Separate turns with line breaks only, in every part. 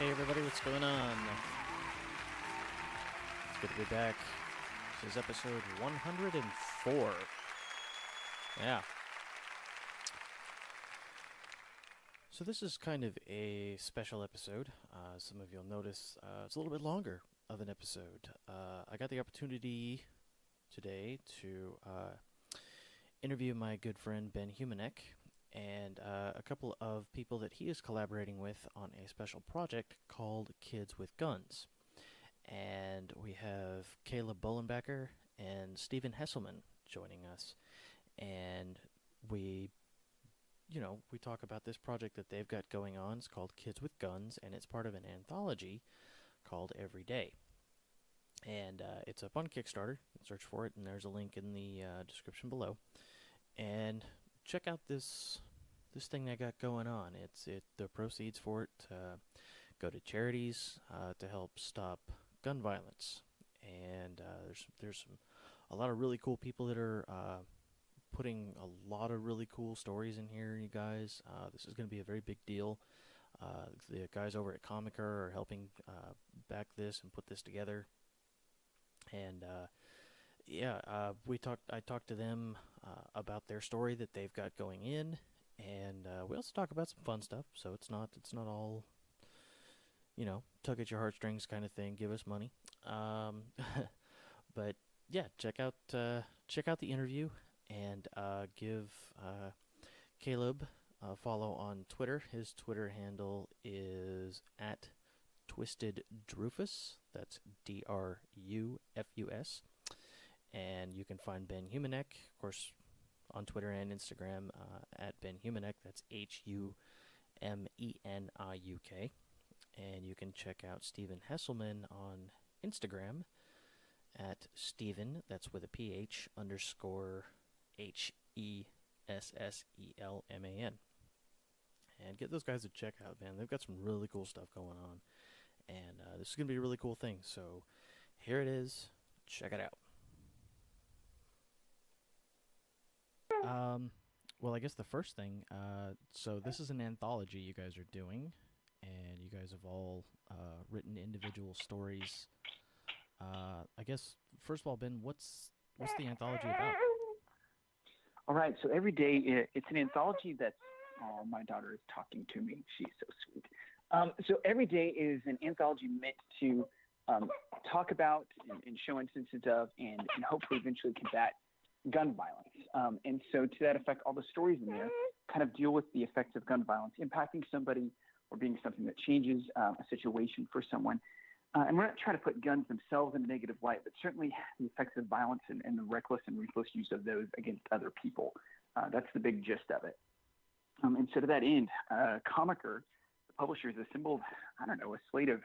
Hey everybody, what's going on? It's good to be back. This is episode 104. Yeah. So this is kind of a special episode. Some of you'll notice it's a little bit longer of an episode. I got the opportunity today to interview my good friend Ben Humeniuk and a couple of people that he is collaborating with on a special project called Kids with Guns. And we have Caleb Bollenbacher and Stephen Hesselman joining us. And we talk about this project that they've got going on. It's called Kids with Guns, and it's part of an anthology called Every Day. And it's up on Kickstarter. Search for it, and there's a link in the description below. And check out this thing they got going on. The proceeds for it go to charities to help stop gun violence. And there's a lot of really cool people that are putting a lot of really cool stories in here, you guys. This is going to be a very big deal. The guys over at Comicer are helping back this and put this together. And I talked to them about their story that they've got going in, and we also talk about some fun stuff. So it's not all, tug at your heartstrings kind of thing. Give us money, but yeah, check out the interview and give Caleb a follow on Twitter. His Twitter handle is @TwistedDrufus. That's DRUFUS. And you can find Ben Humeniuk, of course, on Twitter and Instagram at Ben Humeniuk. That's HUMENIUK. And you can check out Stephen Hesselman on Instagram at Stephen, that's with a PH, _HESSELMAN. And get those guys to check out, man. They've got some really cool stuff going on. And this is going to be a really cool thing. So here it is. Check it out. Well, I guess the first thing, so this is an anthology you guys are doing, and you guys have all written individual stories. I guess, first of all, Ben, what's the anthology about?
All right, so Every Day, it's an anthology that's, my daughter is talking to me. She's so sweet. So Every Day is an anthology meant to talk about and show instances of and hopefully eventually combat gun violence. And so to that effect, all the stories in there kind of deal with the effects of gun violence impacting somebody or being something that changes a situation for someone. And we're not trying to put guns themselves in a negative light, but certainly the effects of violence and the reckless and ruthless use of those against other people. That's the big gist of it. And so to that end, Comicer, the publisher, has assembled, a slate of,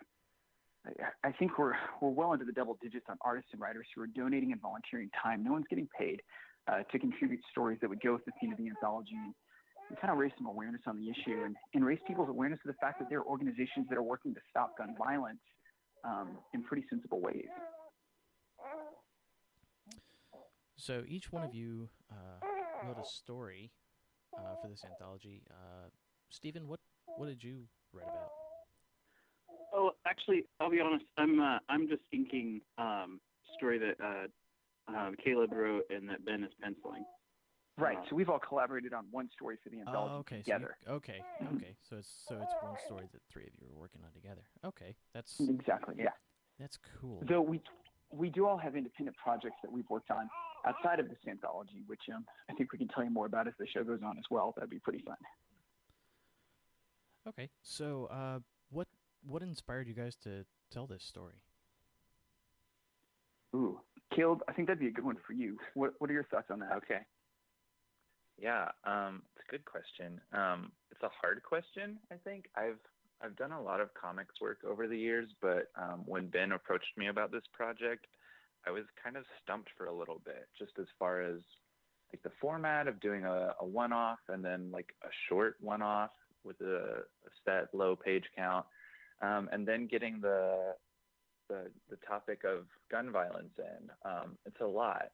I think we're well into the double digits on artists and writers who are donating and volunteering time. No one's getting paid to contribute stories that would go with the theme of the anthology and kind of raise some awareness on the issue and raise people's awareness of the fact that there are organizations that are working to stop gun violence in pretty sensible ways.
So each one of you wrote a story for this anthology. Stephen, what did you write about?
Oh, actually, I'll be honest. I'm just inking story that Caleb wrote and that Ben is penciling.
Right. So we've all collaborated on one story for the anthology together.
Okay. So it's one story that three of you are working on together. Okay, that's
exactly, yeah.
That's cool.
Though we do all have independent projects that we've worked on outside of this anthology, which I think we can tell you more about as the show goes on as well. That'd be pretty fun.
Okay, so what inspired you guys to tell this story?
Ooh, Caleb, I think that'd be a good one for you. What are your thoughts on that?
Okay. Yeah, it's a good question. It's a hard question, I think. I've done a lot of comics work over the years, but when Ben approached me about this project, I was kind of stumped for a little bit, just as far as like the format of doing a one-off and then like a short one-off with a set low page count, and then getting the topic of gun violence in. It's a lot.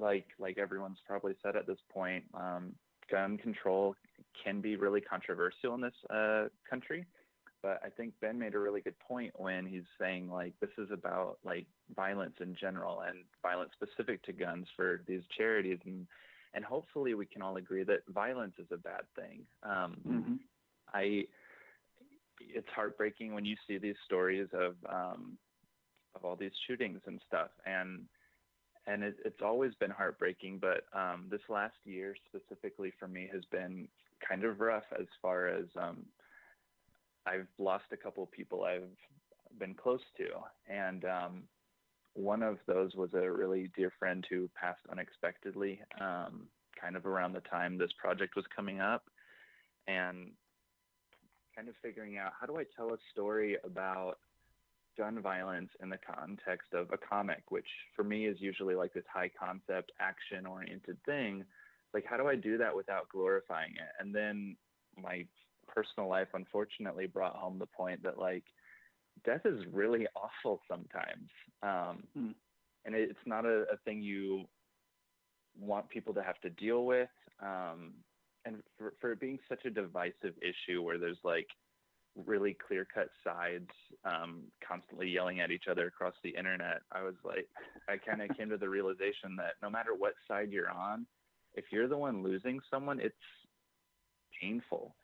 Like everyone's probably said at this point, gun control can be really controversial in this country. But I think Ben made a really good point when he's saying like this is about like violence in general and violence specific to guns for these charities, and hopefully we can all agree that violence is a bad thing. It's heartbreaking when you see these stories of all these shootings and stuff, and it's always been heartbreaking. But this last year specifically for me has been kind of rough as far as I've lost a couple of people I've been close to, and one of those was a really dear friend who passed unexpectedly, kind of around the time this project was coming up, and kind of figuring out how do I tell a story about gun violence in the context of a comic, which for me is usually like this high concept, action oriented thing. Like, how do I do that without glorifying it? And then my personal life unfortunately brought home the point that like death is really awful sometimes, and it's not a thing you want people to have to deal with, and for it being such a divisive issue where there's like really clear cut sides, constantly yelling at each other across the internet, I kind of came to the realization that no matter what side you're on, if you're the one losing someone, it's painful.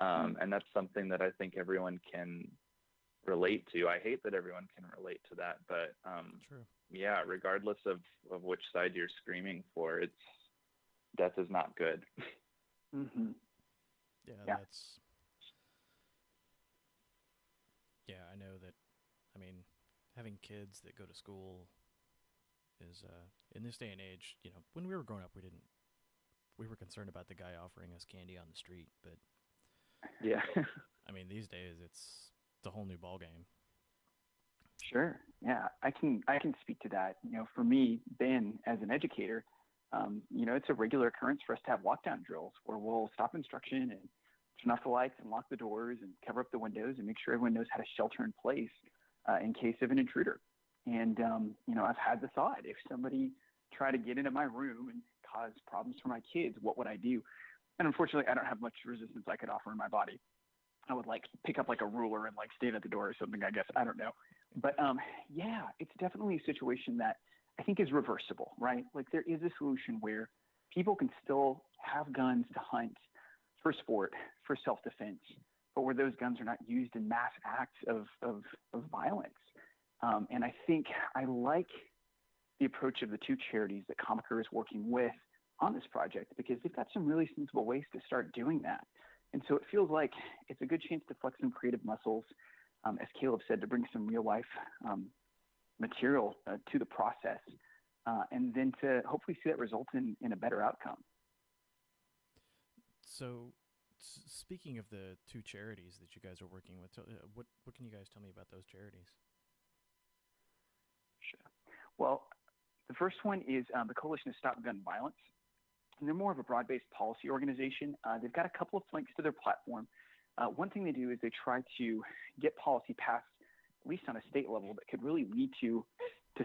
And that's something that I think everyone can relate to. I hate that everyone can relate to that, but
True.
Yeah, regardless of which side you're screaming for, death is not good.
Yeah, I know that. I mean, having kids that go to school is in this day and age, when we were growing up, we were concerned about the guy offering us candy on the street, but
yeah.
I mean, these days it's a whole new ball game.
Sure. Yeah, I can speak to that. For me, Ben, as an educator, it's a regular occurrence for us to have lockdown drills where we'll stop instruction and turn off the lights and lock the doors and cover up the windows and make sure everyone knows how to shelter in place in case of an intruder. And, I've had the thought, if somebody tried to get into my room and cause problems for my kids, what would I do? And unfortunately, I don't have much resistance I could offer in my body. I would pick up a ruler and stand at the door or something, I guess. I don't know. But yeah, it's definitely a situation that I think is reversible, right? There is a solution where people can still have guns to hunt for sport, for self-defense, but where those guns are not used in mass acts of violence. And I think I like the approach of the two charities that Comiker is working with on this project, because they've got some really sensible ways to start doing that. And so it feels like it's a good chance to flex some creative muscles, as Caleb said, to bring some real life material to the process, and then to hopefully see that result in a better outcome.
So speaking of the two charities that you guys are working with, what can you guys tell me about those charities?
Sure. Well, the first one is the Coalition to Stop Gun Violence. And they're more of a broad-based policy organization. They've got a couple of links to their platform. One thing they do is they try to get policy passed, at least on a state level, that could really lead to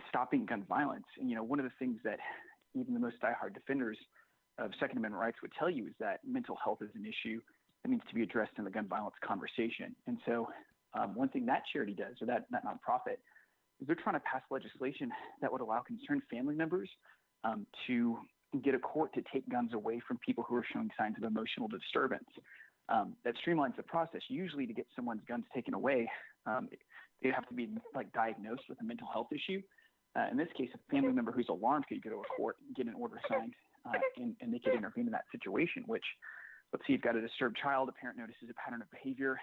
stopping gun violence. And, one of the things that even the most diehard defenders of Second Amendment rights would tell you is that mental health is an issue that needs to be addressed in the gun violence conversation. And so one thing that charity does, or that nonprofit, is they're trying to pass legislation that would allow concerned family members to get a court to take guns away from people who are showing signs of emotional disturbance. That streamlines the process. Usually to get someone's guns taken away, they'd have to be diagnosed with a mental health issue. In this case, a family member who's alarmed could go to a court and get an order signed, and they could intervene in that situation, which, let's see, you've got a disturbed child, a parent notices a pattern of behavior,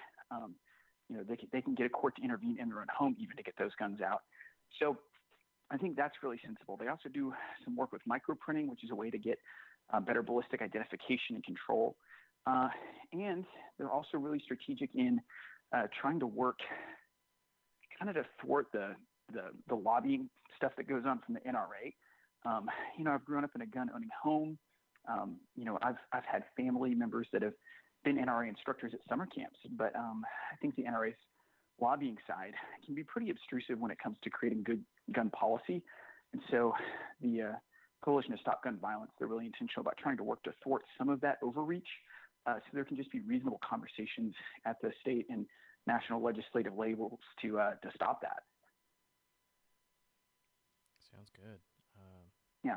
they can get a court to intervene in their own home even to get those guns out. So I think that's really sensible. They also do some work with microprinting, which is a way to get better ballistic identification and control. And they're also really strategic in trying to work kind of to thwart the lobbying stuff that goes on from the NRA. I've grown up in a gun-owning home. I've had family members that have been NRA instructors at summer camps, but I think the NRA's lobbying side can be pretty obtrusive when it comes to creating good gun policy. And so the Coalition to Stop Gun Violence, they're really intentional about trying to work to thwart some of that overreach, so there can just be reasonable conversations at the state and national legislative labels to stop that.
Sounds good.
Yeah.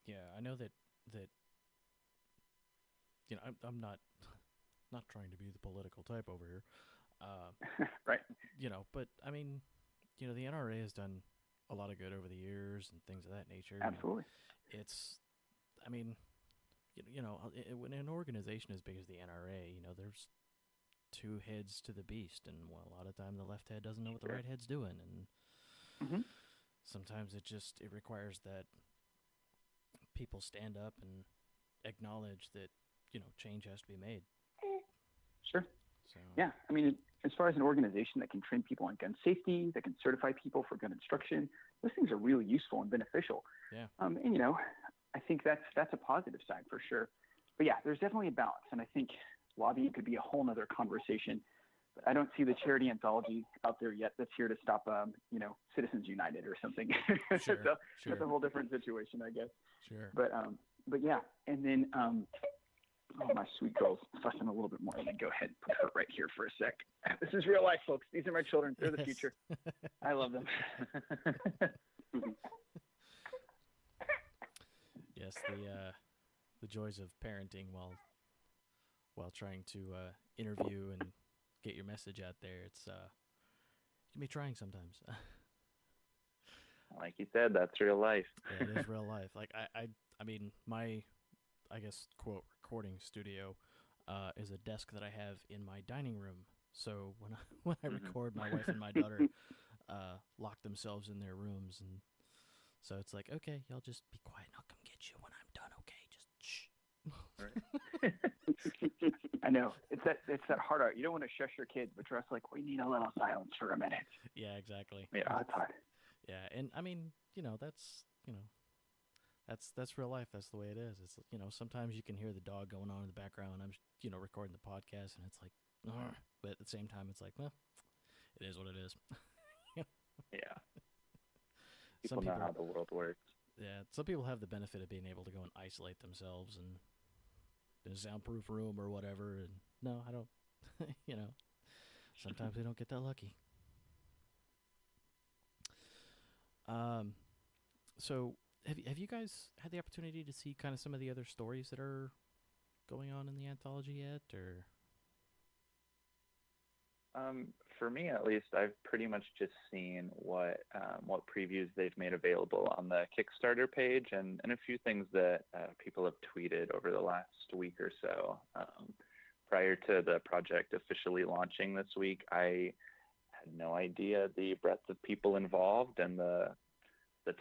Yeah, I know that I'm not trying to be the political type over here.
Right.
But I mean, the NRA has done a lot of good over the years and things of that nature.
Absolutely.
It's, I mean, when an organization as big as the NRA, there's two heads to the beast, and a lot of time the left head doesn't know what the right head's doing, and sometimes it requires that people stand up and acknowledge that change has to be made.
Sure.
So
yeah, I mean, as far as an organization that can train people on gun safety, that can certify people for gun instruction, those things are really useful and beneficial.
Yeah.
And I think that's a positive side for sure. But yeah, there's definitely a balance, and I think lobbying could be a whole nother conversation. But I don't see the charity anthology out there yet that's here to stop, Citizens United or something.
Sure,
so
sure.
That's a whole different situation, I guess.
Sure.
But yeah, and then my sweet girl's fussing a little bit more. Let me go ahead and put her right here for a sec. This is real life, folks. These are my children. They're the future. I love them.
Yes, the joys of parenting while trying to interview and get your message out there. It can be trying sometimes.
Like you said, that's real life.
Yeah, it is real life. Like I mean, my, I guess, quote, recording studio is a desk that I have in my dining room. So when I record, my wife and my daughter lock themselves in their rooms, and so it's like, okay, y'all just be quiet and I'll come get you when I'm done. Okay, just shh.
Right. I know it's that hard art. You don't want to shush your kids, but you're also like, we need a little silence for a minute.
Yeah, exactly.
Yeah, that's hard.
Yeah, and I mean, that's real life. That's the way it is. It's sometimes you can hear the dog going on in the background. I'm recording the podcast, and it's like, but at the same time, it's like, well, it is what it is.
Yeah. People know how the world works.
Yeah, some people have the benefit of being able to go and isolate themselves and in a soundproof room or whatever. And no, I don't. Sometimes we don't get that lucky. So have you guys had the opportunity to see kind of some of the other stories that are going on in the anthology yet, or?
For me, at least, I've pretty much just seen what previews they've made available on the Kickstarter page, and a few things that people have tweeted over the last week or so. Prior to the project officially launching this week, I had no idea the breadth of people involved and the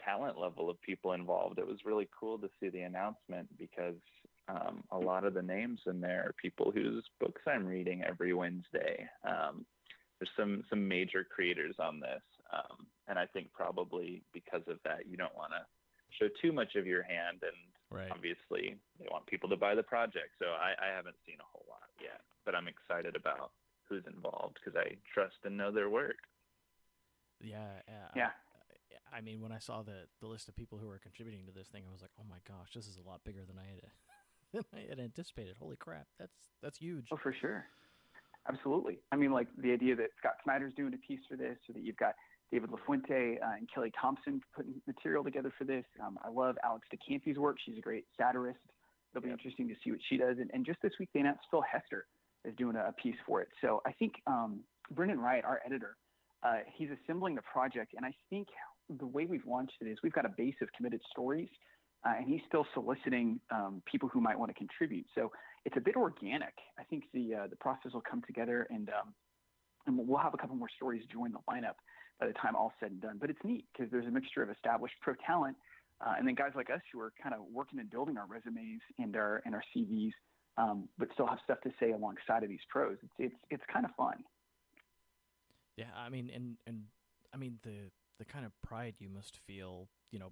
talent level of people involved. It was really cool to see the announcement because a lot of the names in there are people whose books I'm reading every Wednesday. There's some major creators on this, and I think probably because of that, you don't want to show too much of your hand, and
right.
Obviously they want people to buy the project, so I haven't seen a whole lot yet, but I'm excited about who's involved because I trust and know their work.
Yeah. I mean, when I saw the list of people who are contributing to this thing, I was like, oh my gosh, this is a lot bigger than I had anticipated. Holy crap, that's huge.
Oh, for sure. Absolutely. I mean, like the idea that Scott Snyder's doing a piece for this, or that you've got David LaFuente and Kelly Thompson putting material together for this. I love Alex DeCampi's work. She's a great satirist. It'll be interesting to see what she does. And just this week, they announced Phil Hester is doing a piece for it. So I think Brendan Wright, our editor, he's assembling the project. And I think the way we've launched it is we've got a base of committed stories, and he's still soliciting people who might want to contribute. So it's a bit organic. I think the process will come together, and we'll have a couple more stories join the lineup by the time all's said and done. But it's neat because there's a mixture of established pro talent and then guys like us who are kind of working and building our resumes and our CVs, but still have stuff to say alongside of these pros. It's kind of fun.
Yeah, I mean, and I mean the kind of pride you must feel,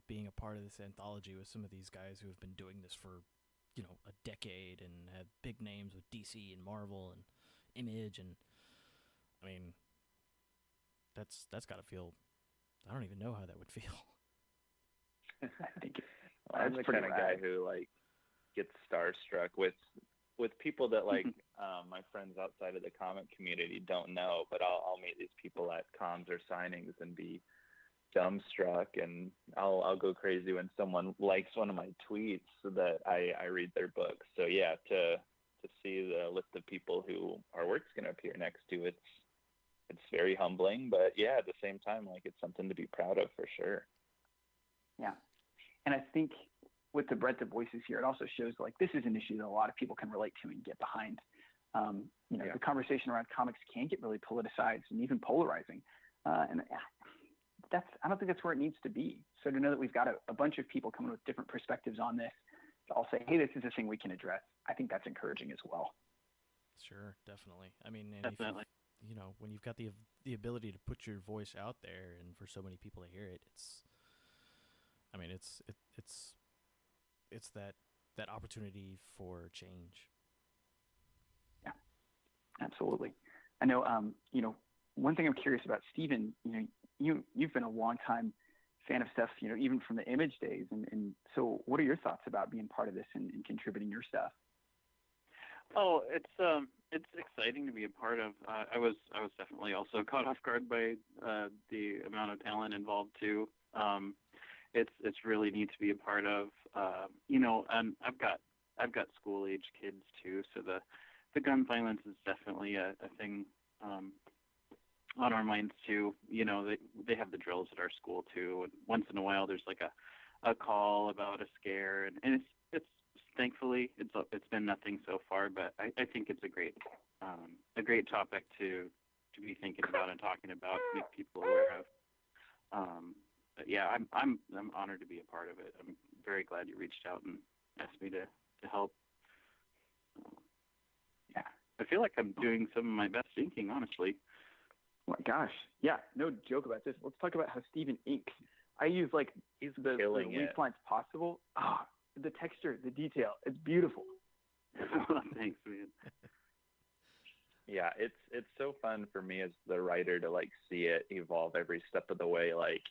being a part of this anthology with some of these guys who have been doing this for, a decade and have big names with DC and Marvel and Image, and I mean, that's got to feel. I don't even know how that would feel.
I think
I'm the kind of guy who gets starstruck with with people that like my friends outside of the comic community don't know, but I'll meet these people at cons or signings and be dumbstruck, and I'll go crazy when someone likes one of my tweets so that I read their book. So yeah, to see the list of people who our work's going to appear next to, it's very humbling, but yeah, at the same time, like, it's something to be proud of for sure.
Yeah. And I think with the breadth of voices here, it also shows like this is an issue that a lot of people can relate to and get behind. The conversation around comics can get really politicized and even polarizing. And I don't think that's where it needs to be. So to know that we've got a bunch of people coming with different perspectives on this, to all say, hey, this is a thing we can address, I think that's encouraging as well.
Sure, definitely. I mean, and
Definitely.
if, when you've got the ability to put your voice out there and for so many people to hear it, it's that opportunity for change.
Yeah, absolutely. I know, one thing I'm curious about, Stephen, you've been a long time fan of stuff, even from the Image days. And so what are your thoughts about being part of this and contributing your stuff?
Oh, it's exciting to be a part of. I was definitely also caught off guard by the amount of talent involved too. It's really neat to be a part of. And I've got school age kids too, so the gun violence is definitely a thing on our minds too. They have the drills at our school too, and once in a while there's like a call about a scare, and it's thankfully it's been nothing so far, but I think it's a great topic to be thinking about and talking about, to make people aware of. But yeah, I'm honored to be a part of it. I'm very glad you reached out and asked me to help. Yeah, I feel like I'm doing some of my best inking, honestly.
Oh my gosh, yeah, no joke about this. Let's talk about how Stephen inks. I use like the weak lines possible. The texture, the detail, it's beautiful.
Thanks, man.
Yeah, it's so fun for me as the writer to like see it evolve every step of the way. Like,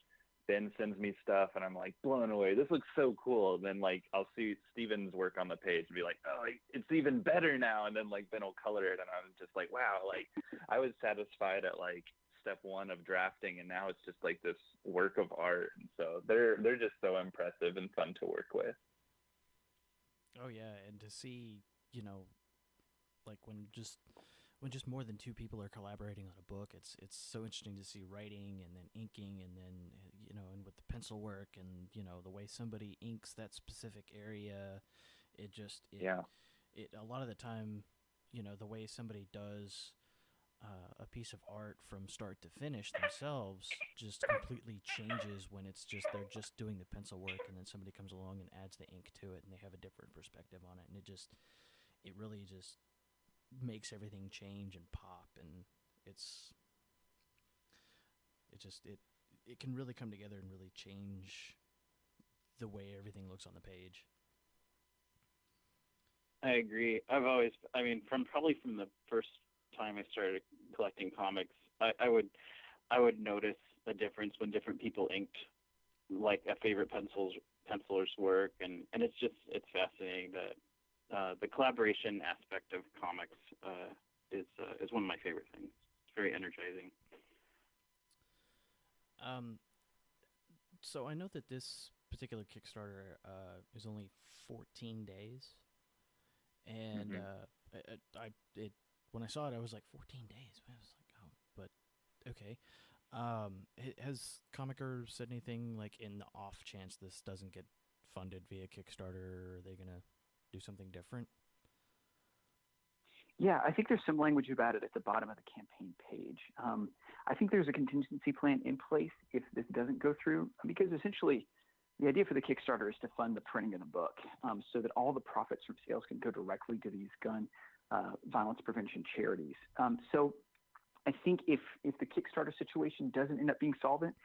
Ben sends me stuff and I'm like blown away. This looks so cool. And then like I'll see Steven's work on the page and be like, oh, it's even better now. And then like Ben will color it and I'm just like, wow, like I was satisfied at like step one of drafting, and now it's just like this work of art. And so they're just so impressive and fun to work with.
Oh yeah, and to see, like when just more than two people are collaborating on a book, it's so interesting to see writing and then inking and then and with the pencil work and the way somebody inks that specific area, it a lot of the time, the way somebody does a piece of art from start to finish themselves just completely changes when they're just doing the pencil work, and then somebody comes along and adds the ink to it and they have a different perspective on it, and it really just makes everything change and pop, and it can really come together and really change the way everything looks on the page.
I agree. From the first time I started collecting comics, I would notice a difference when different people inked like a favorite penciler's work, and it's fascinating that the collaboration aspect of comics is one of my favorite things. It's very energizing.
So I know that this particular Kickstarter is only 14 days, and when I saw it, I was like, 14 days. I was like, oh, but okay. Has Comiker said anything like, in the off chance this doesn't get funded via Kickstarter, are they gonna do something different?
Yeah, I think there's some language about it at the bottom of the campaign page. I think there's a contingency plan in place if this doesn't go through, because essentially the idea for the Kickstarter is to fund the printing of the book, so that all the profits from sales can go directly to these gun violence prevention charities. So I think if the Kickstarter situation doesn't end up being solvent,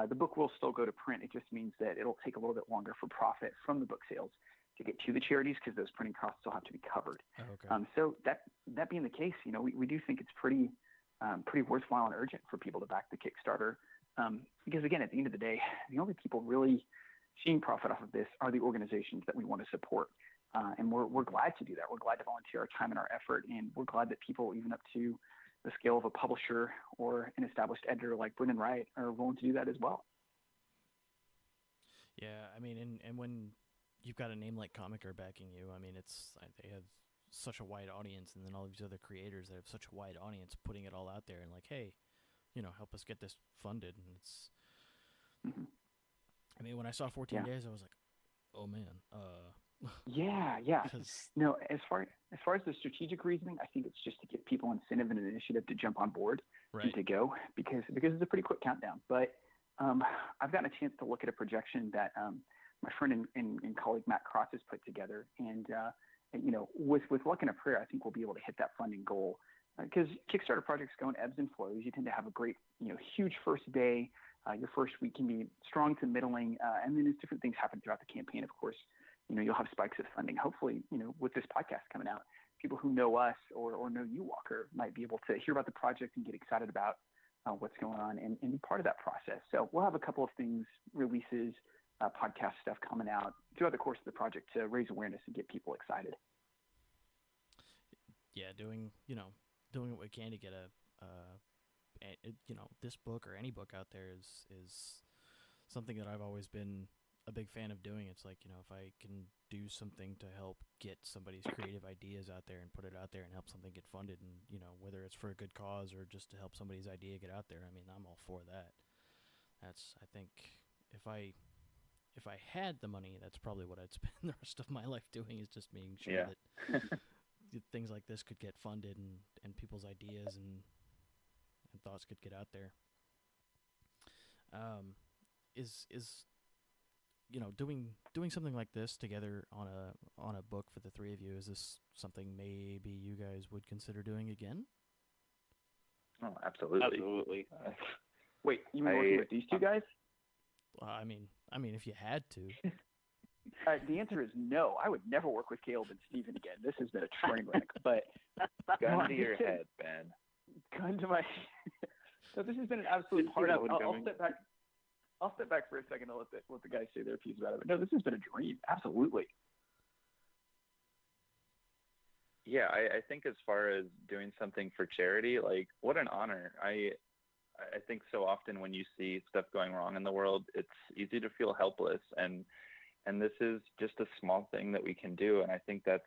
the book will still go to print. It just means that it'll take a little bit longer for profit from the book sales to get to the charities, because those printing costs still have to be covered.
Oh, okay.
So that being the case, we do think it's pretty worthwhile and urgent for people to back the Kickstarter, because again, at the end of the day, the only people really seeing profit off of this are the organizations that we want to support. And we're glad to do that. We're glad to volunteer our time and our effort, and we're glad that people, even up to the scale of a publisher or an established editor like Brennan Wright, are willing to do that as well.
Yeah, I mean, and when you've got a name like Comiker backing you, I mean, they have such a wide audience, and then all these other creators that have such a wide audience putting it all out there and like, hey, help us get this funded. And it's, I mean, when I saw 14 days, I was like, oh man.
Yeah. No, as far as the strategic reasoning, I think it's just to give people incentive and an initiative to jump on board and to go, because it's a pretty quick countdown. But I've gotten a chance to look at a projection that my friend and colleague Matt Cross has put together, and with luck and a prayer, I think we'll be able to hit that funding goal. Because Kickstarter projects go in ebbs and flows. You tend to have a great, huge first day. Your first week can be strong to middling, and then as different things happen throughout the campaign, of course, you'll have spikes of funding. Hopefully, with this podcast coming out, people who know us or know you, Walker, might be able to hear about the project and get excited about what's going on and be part of that process. So we'll have a couple of things, releases, podcast stuff coming out throughout the course of the project to raise awareness and get people excited.
Yeah, doing what we can to get this book or any book out there is something that I've always been a big fan of doing. It's like, if I can do something to help get somebody's creative ideas out there and put it out there and help something get funded, and whether it's for a good cause or just to help somebody's idea get out there, I mean, I'm all for that. I think if I had the money, that's probably what I'd spend the rest of my life doing, is just making sure that things like this could get funded and people's ideas and thoughts could get out there. Doing something like this together on a book for the three of you, is this something maybe you guys would consider doing again?
Oh, absolutely.
Wait, you mean working with these two guys?
I mean, if you had to.
The answer is no. I would never work with Caleb and Stephen again. This has been a train wreck. But
gun to your head, Ben.
Gun to my. So this has been an absolute part of it. I'll step back for a second and let the guys say their piece about it. But no, this has been a dream. Absolutely.
Yeah, I think as far as doing something for charity, like, what an honor. I think so often when you see stuff going wrong in the world, it's easy to feel helpless, and this is just a small thing that we can do, and I think that's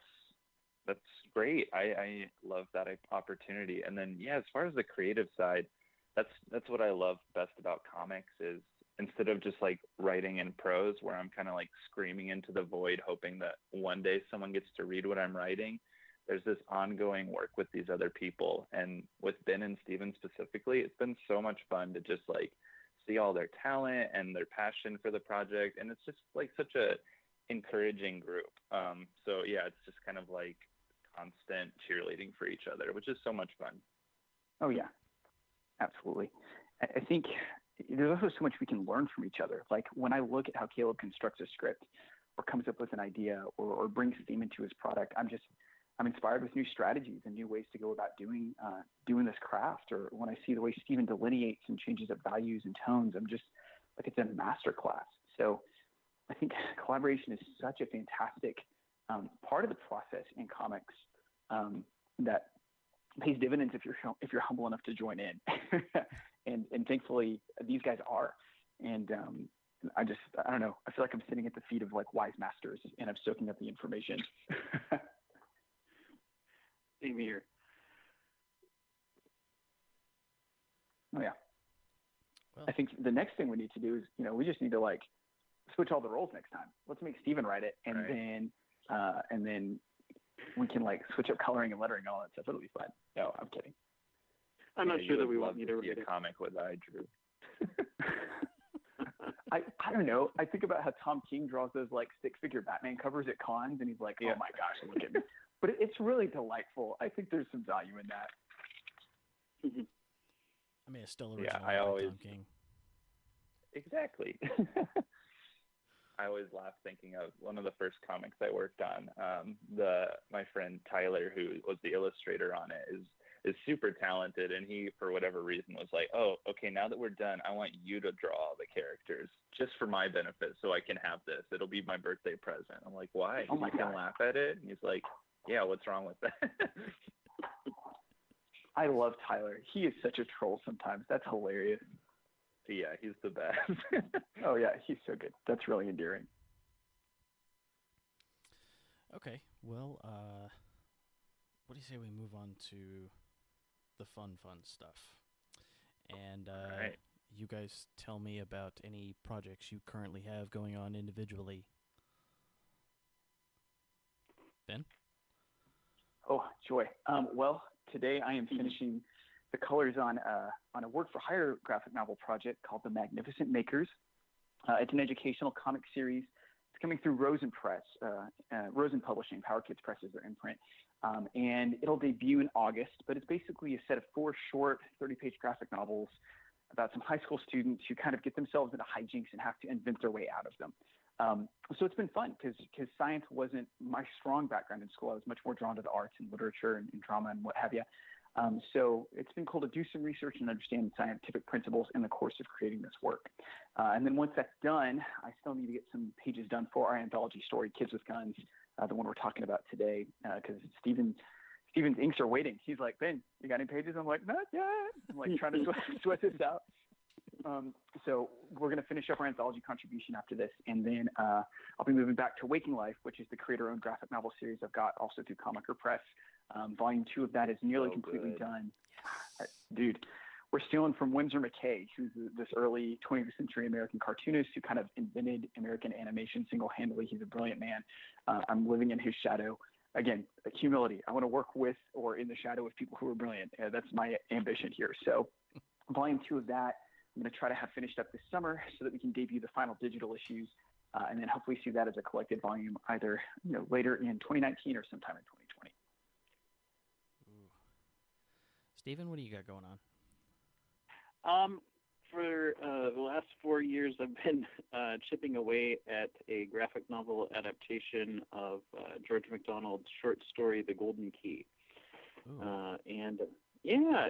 great. I love that opportunity. And then, as far as the creative side, that's what I love best about comics, is instead of just like writing in prose where I'm kind of like screaming into the void hoping that one day someone gets to read what I'm writing, there's this ongoing work with these other people. And with Ben and Stephen specifically, it's been so much fun to just like see all their talent and their passion for the project. And it's just like such a encouraging group. So yeah, it's just kind of like constant cheerleading for each other, which is so much fun.
Oh yeah, absolutely. I think there's also so much we can learn from each other. Like when I look at how Caleb constructs a script or comes up with an idea or brings theme into his product, I'm inspired with new strategies and new ways to go about doing this craft. Or when I see the way Stephen delineates and changes up values and tones, I'm just like, it's a masterclass. So I think collaboration is such a fantastic part of the process in comics that pays dividends if you're humble enough to join in. and thankfully these guys are. And I don't know. I feel like I'm sitting at the feet of like wise masters and I'm soaking up the information.
Same here.
Oh yeah.
Well,
I think the next thing we need to do is, we just need to like switch all the roles next time. Let's make Stephen write it, and then we can like switch up coloring and lettering and all that stuff. It'll be fun. No, I'm kidding.
I'm not sure that we want you to
see a comic with I drew.
I don't know. I think about how Tom King draws those like stick-figure Batman covers at cons, and he's like, "Oh my gosh, look at me!" But it's really delightful. I think there's some value in that.
I mean, it's still original.
Yeah, I always
Tom King.
Exactly. I always laugh thinking of one of the first comics I worked on. My friend Tyler, who was the illustrator on it, is is super talented, and he, for whatever reason, was like, "Oh, okay, now that we're done, I want you to draw all the characters just for my benefit, so I can have this. It'll be my birthday present." I'm like, "Why?
Oh my
You can
God.
laugh at it?" And he's like, "Yeah, what's wrong with that?"
I love Tyler. He is such a troll sometimes. That's hilarious.
Yeah, he's the best.
Oh yeah, he's so good. That's really endearing.
Okay, well, what do you say we move on to the fun stuff? And
Right.
you guys tell me about any projects you currently have going on individually. Ben?
Oh, joy. Well, today I am finishing the colors on a work-for-hire graphic novel project called The Magnificent Makers. It's an educational comic series. It's coming through Rosen Press, Rosen Publishing, Power Kids Press is their imprint. And it'll debut in August, but it's basically a set of 4 short 30-page graphic novels about some high school students who kind of get themselves into hijinks and have to invent their way out of them. So it's been fun because science wasn't my strong background in school. I was much more drawn to the arts and literature and drama and what have you. So it's been cool to do some research and understand scientific principles in the course of creating this work. And then once that's done, I still need to get some pages done for our anthology story, Kids with Guns, the one we're talking about today, because Stephen's inks are waiting. He's like, "Ben, you got any pages?" I'm like, "Not yet." I'm like trying to sweat this out. So we're going to finish up our anthology contribution after this, and then I'll be moving back to Waking Life, which is the creator-owned graphic novel series I've got also through Comiker Press. Volume 2 of that is nearly completely done.
Yes.
Dude, we're stealing from Winsor McKay, who's this early 20th century American cartoonist who kind of invented American animation single-handedly. He's a brilliant man. I'm living in his shadow. Again, humility. I want to work with or in the shadow of people who are brilliant. That's my ambition here. So volume 2 of that, I'm going to try to have finished up this summer so that we can debut the final digital issues, and then hopefully see that as a collected volume either later in 2019 or sometime in 2020.
Ooh. Stephen, what do you got going on?
For the last 4 years, I've been chipping away at a graphic novel adaptation of George MacDonald's short story, The Golden Key. And yeah,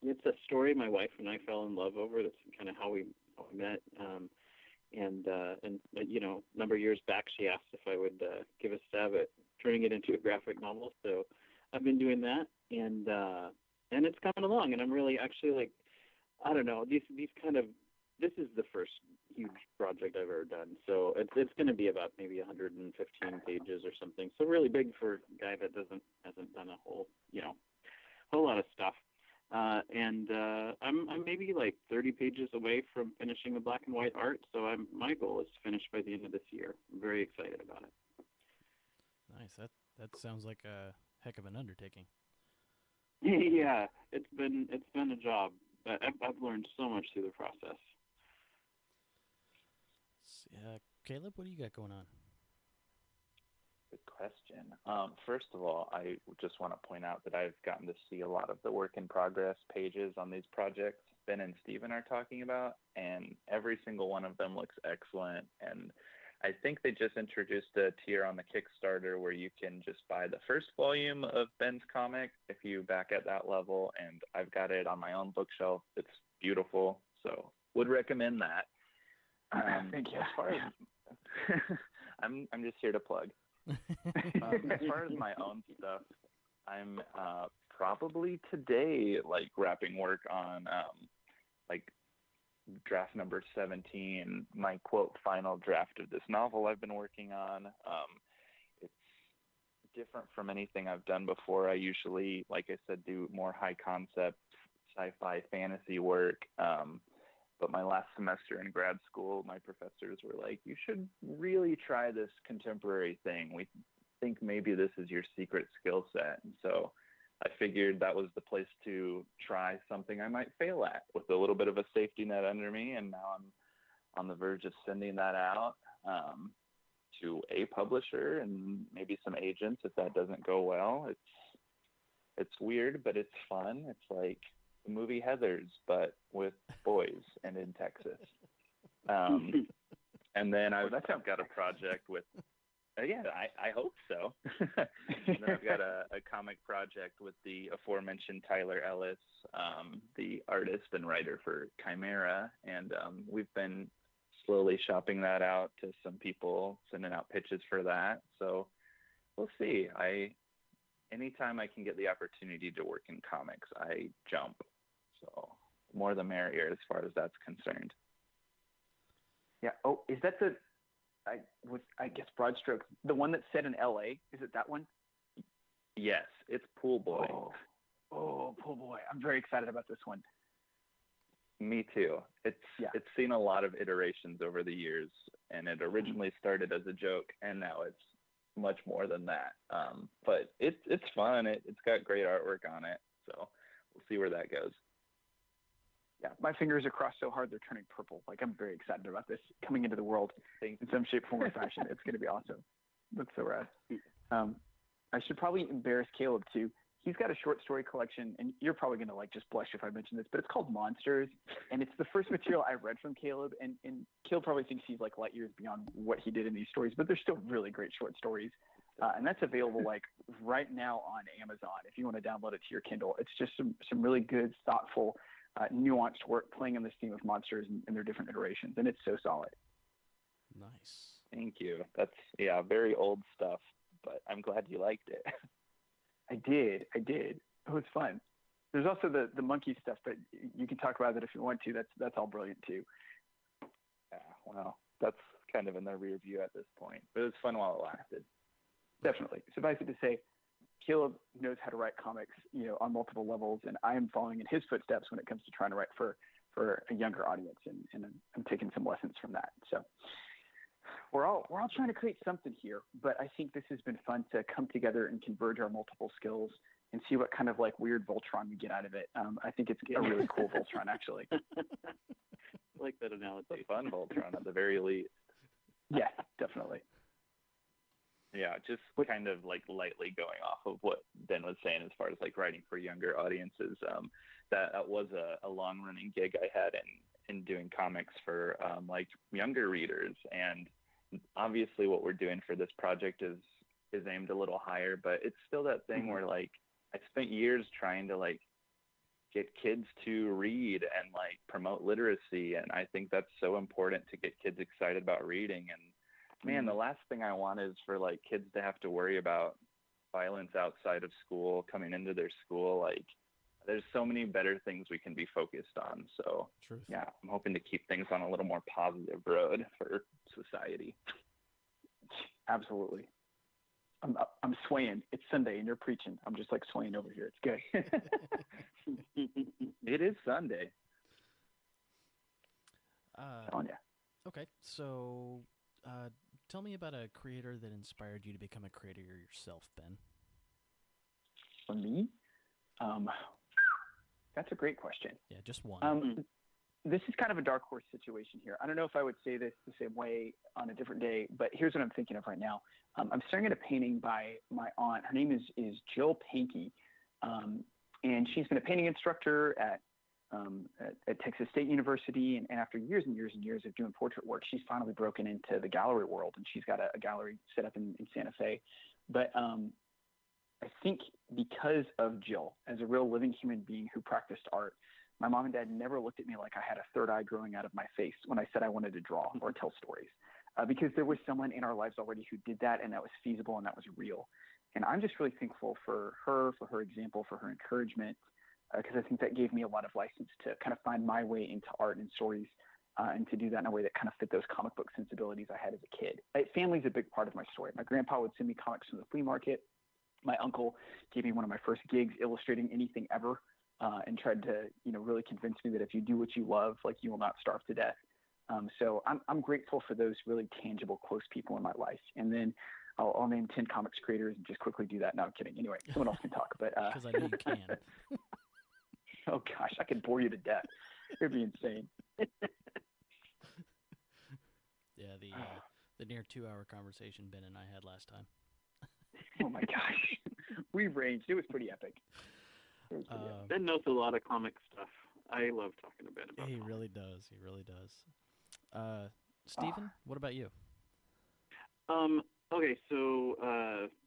it's a story my wife and I fell in love over. That's kind of how we met. And a number of years back, she asked if I would give a stab at turning it into a graphic novel. So I've been doing that, and it's coming along. And I'm really actually like, I don't know, this is the first huge project I've ever done. So it's going to be about maybe 115 pages or something. So really big for a guy that hasn't done a whole lot of stuff. And I'm maybe like 30 pages away from finishing the black and white art. So my goal is to finish by the end of this year. I'm very excited about it.
Nice. That sounds like a heck of an undertaking.
Yeah, it's been a job. I've learned so much through the process.
Caleb, what do you got going on?
Good question. First of all, I just want to point out that I've gotten to see a lot of the work in progress pages on these projects Ben and Stephen are talking about, and every single one of them looks excellent. And I think they just introduced a tier on the Kickstarter where you can just buy the first volume of Ben's comic if you back at that level, and I've got it on my own bookshelf. It's beautiful, so would recommend that.
Thank you.
As far as I'm just here to plug. As far as my own stuff, I'm probably today wrapping work on draft number 17, my quote final draft of this novel I've been working on. It's different from anything I've done before. I usually, like I said, do more high concept sci-fi fantasy work. But my last semester in grad school, my professors were like, "You should really try this contemporary thing. We think maybe this is your secret skill set." And so I figured that was the place to try something I might fail at with a little bit of a safety net under me. And now I'm on the verge of sending that out to a publisher and maybe some agents if that doesn't go well. It's weird, but it's fun. It's like the movie Heathers, but with boys and in Texas. And then I've got a project with Yeah, I hope so. And then I've got a comic project with the aforementioned Tyler Ellis, the artist and writer for Chimera, and we've been slowly shopping that out to some people, sending out pitches for that. So we'll see. Anytime I can get the opportunity to work in comics, I jump. So more the merrier as far as that's concerned.
Yeah. Oh, is that I guess broad strokes, the one that's set in LA? Is it that one?
Yes, it's Pool Boy.
Oh, Pool Boy. I'm very excited about this one.
Me too. It's seen a lot of iterations over the years, and it originally started as a joke, and now it's much more than that. But it's fun. It's got great artwork on it, so we'll see where that goes.
Yeah, my fingers are crossed so hard they're turning purple. Like, I'm very excited about this coming into the world in some shape, form, or fashion. It's going to be awesome. That's so rad. I should probably embarrass Caleb too. He's got a short story collection, and you're probably going to like just blush if I mention this, but it's called Monsters, and it's the first material I read from Caleb, and Caleb probably thinks he's like light years beyond what he did in these stories, but they're still really great short stories. And that's available like right now on Amazon if you want to download it to your Kindle. It's just some really good, thoughtful, nuanced work playing on this theme of monsters and their different iterations, and it's so solid.
Nice.
Thank you. That's very old stuff, but I'm glad you liked it.
I did. It was fun. There's also the monkey stuff, but you can talk about it if you want to. That's all brilliant too.
Yeah, well, that's kind of in the rear view at this point, but it was fun while it lasted.
Definitely. Suffice it to say, Caleb knows how to write comics, on multiple levels, and I am following in his footsteps when it comes to trying to write for a younger audience, and I'm taking some lessons from that. So we're all trying to create something here, but I think this has been fun to come together and converge our multiple skills and see what kind of like weird Voltron we get out of it. I think it's a really cool Voltron, actually.
I like that analogy.
It's a fun Voltron at the very least.
Yeah, definitely.
Yeah, just kind of like lightly going off of what Ben was saying as far as like writing for younger audiences. That was a long running gig I had in doing comics for like younger readers, and obviously what we're doing for this project is aimed a little higher, but it's still that thing where like I spent years trying to like get kids to read and like promote literacy, and I think that's so important to get kids excited about reading. And man, the last thing I want is for like kids to have to worry about violence outside of school coming into their school. Like, there's so many better things we can be focused on. So
Truth.
yeah, I'm hoping to keep things on a little more positive road for society.
Absolutely. I'm swaying. It's Sunday and you're preaching. I'm just like swaying over here. It's good.
It is Sunday.
Telling you.
Okay, so tell me about a creator that inspired you to become a creator yourself, Ben.
For me, that's a great question.
Yeah, just one.
This is kind of a dark horse situation here. I don't know if I would say this the same way on a different day, but here's what I'm thinking of right now. I'm staring at a painting by my aunt. Her name is Jill Pankey, and she's been a painting instructor at Texas State University, and after years and years and years of doing portrait work, she's finally broken into the gallery world, and she's got a gallery set up in Santa Fe. But I think because of Jill, as a real living human being who practiced art, my mom and dad never looked at me like I had a third eye growing out of my face when I said I wanted to draw or tell stories, because there was someone in our lives already who did that, and that was feasible and that was real. And I'm just really thankful for her example, for her encouragement, because I think that gave me a lot of license to kind of find my way into art and stories, and to do that in a way that kind of fit those comic book sensibilities I had as a kid. Family's a big part of my story. My grandpa would send me comics from the flea market. My uncle gave me one of my first gigs illustrating anything ever, and tried to, really convince me that if you do what you love, like, you will not starve to death. So I'm grateful for those really tangible, close people in my life. And then I'll name 10 comics creators and just quickly do that. No, I'm kidding. Anyway, someone else can talk. But
because I know you can.
Oh gosh, I could bore you to death. It'd be insane.
Yeah, the near 2-hour conversation Ben and I had last time.
Oh my gosh, we ranged. It was pretty epic.
Ben knows a lot of comic stuff. I love talking to Ben about
He
comics.
really does. He really does. Stephen, what about you?
Okay, so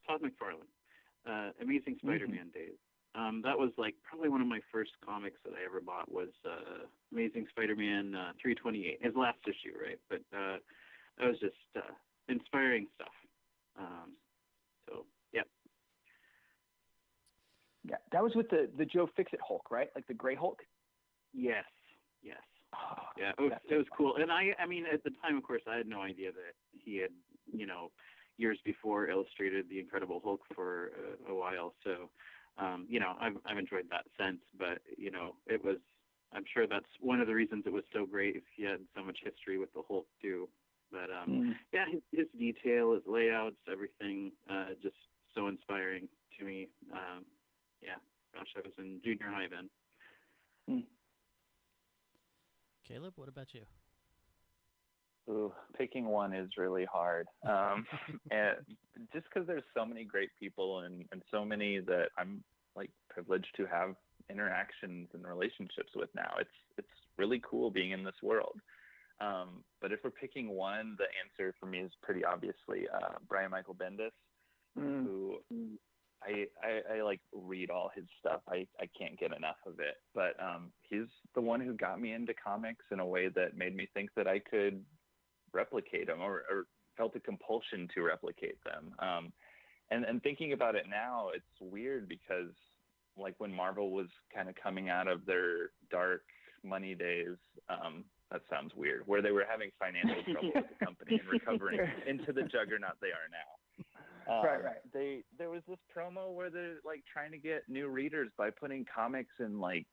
Todd McFarlane, Amazing Spider-Man Days. That was like probably one of my first comics that I ever bought was Amazing Spider-Man 328, his last issue, right? But that was just inspiring stuff. So yeah.
Yeah, that was with the Joe Fixit Hulk, right? Like the Gray Hulk.
Yes. Yes.
Oh,
Yeah, it was cool. And I mean, at the time, of course, I had no idea that he had, years before illustrated the Incredible Hulk for a while. So, I've enjoyed that since. But it was. I'm sure that's one of the reasons it was so great. If he had so much history with the Hulk too. But yeah, his detail, his layouts, everything, just so inspiring to me. Yeah, gosh, I was in junior high then.
Caleb, what about you?
Ooh, picking one is really hard. And just because there's so many great people and so many that I'm like privileged to have interactions and relationships with now. It's really cool being in this world. But if we're picking one, the answer for me is pretty obviously Brian Michael Bendis, who I like read all his stuff. I can't get enough of it. But he's the one who got me into comics in a way that made me think that I could replicate them or felt a compulsion to replicate them. And thinking about it now, it's weird because like when Marvel was kind of coming out of their dark money days, that sounds weird, where they were having financial trouble with the company and recovering into the juggernaut they are now.
Right.
There was this promo where they're like trying to get new readers by putting comics in like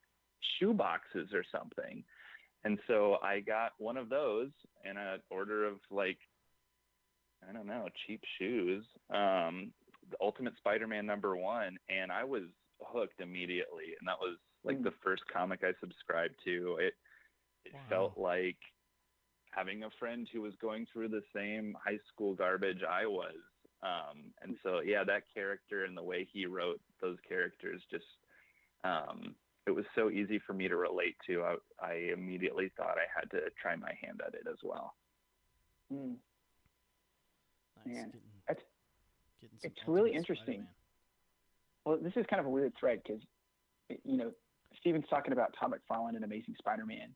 shoe boxes or something. And so I got one of those in an order of like, I don't know, cheap shoes, the Ultimate Spider-Man #1, and I was hooked immediately. And that was like the first comic I subscribed to. It felt like having a friend who was going through the same high school garbage I was. And so, yeah, that character and the way he wrote those characters just, it was so easy for me to relate to. I immediately thought I had to try my hand at it as well.
Nice. Man,
it's
really interesting. Spider-Man. Well, this is kind of a weird thread because, Stephen's talking about Todd McFarlane and Amazing Spider-Man.